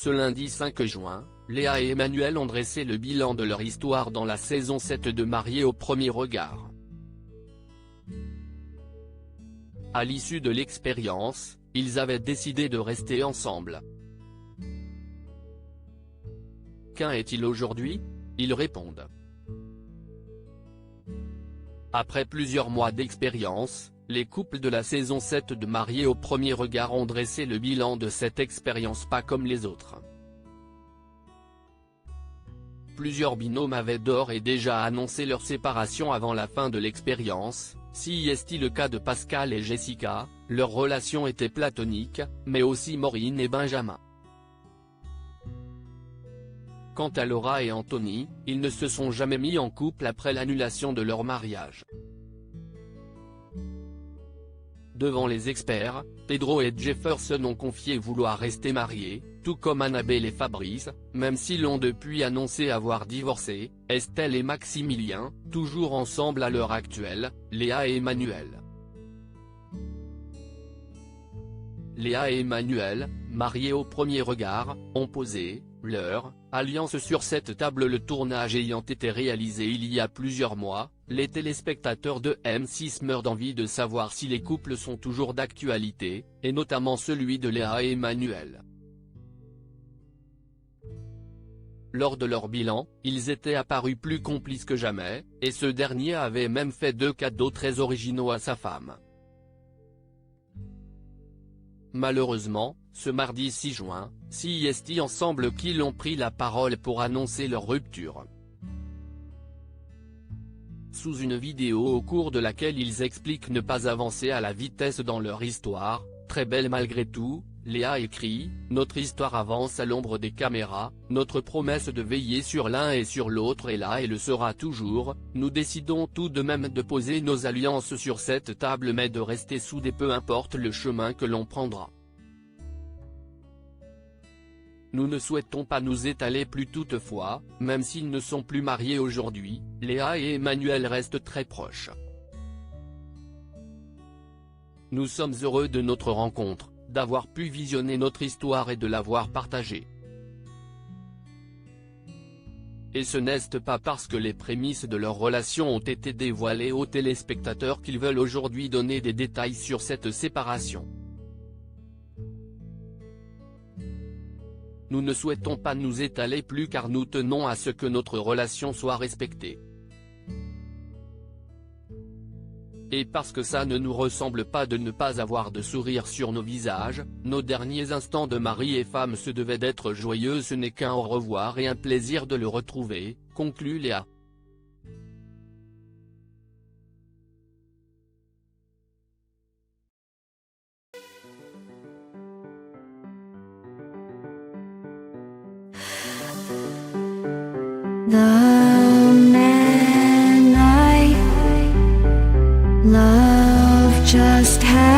Ce lundi 5 juin, Léa et Emmanuel ont dressé le bilan de leur histoire dans la saison 7 de Mariés au premier regard. À l'issue de l'expérience, ils avaient décidé de rester ensemble. Qu'en est-il aujourd'hui? Ils répondent. Après plusieurs mois d'expérience, les couples de la saison 7 de Mariés au premier regard ont dressé le bilan de cette expérience pas comme les autres. Plusieurs binômes avaient d'ores et déjà annoncé leur séparation avant la fin de l'expérience. Si est le cas de Pascal et Jessica, leur relation était platonique, mais aussi Maureen et Benjamin. Quant à Laura et Anthony, ils ne se sont jamais mis en couple après l'annulation de leur mariage. Devant les experts, Pedro et Jefferson ont confié vouloir rester mariés, tout comme Annabelle et Fabrice, même s'ils ont depuis annoncé avoir divorcé. Estelle et Maximilien, toujours ensemble à l'heure actuelle. Léa et Emmanuel. Léa et Emmanuel, mariés au premier regard, ont posé leur alliance sur cette table, le tournage ayant été réalisé il y a plusieurs mois. Les téléspectateurs de M6 meurent d'envie de savoir si les couples sont toujours d'actualité, et notamment celui de Léa et Emmanuel. Lors de leur bilan, ils étaient apparus plus complices que jamais, et ce dernier avait même fait 2 cadeaux très originaux à sa femme. Malheureusement, ce mardi 6 juin, CIST ensemble qu'ils ont pris la parole pour annoncer leur rupture. Sous une vidéo au cours de laquelle ils expliquent ne pas avancer à la vitesse dans leur histoire, très belle malgré tout, Léa écrit « Notre histoire avance à l'ombre des caméras, notre promesse de veiller sur l'un et sur l'autre est là et le sera toujours, nous décidons tout de même de poser nos alliances sur cette table mais de rester soudés peu importe le chemin que l'on prendra. Nous ne souhaitons pas nous étaler plus toutefois, même s'ils ne sont plus mariés aujourd'hui, Léa et Emmanuel restent très proches. Nous sommes heureux de notre rencontre, d'avoir pu visionner notre histoire et de l'avoir partagée. Et ce n'est pas parce que les prémices de leur relation ont été dévoilées aux téléspectateurs qu'ils veulent aujourd'hui donner des détails sur cette séparation. Nous ne souhaitons pas nous étaler plus car nous tenons à ce que notre relation soit respectée. Et parce que ça ne nous ressemble pas de ne pas avoir de sourire sur nos visages, nos derniers instants de mari et femme se devaient d'être joyeux. Ce n'est qu'un au revoir et un plaisir de le retrouver, conclut Léa. The man I love just had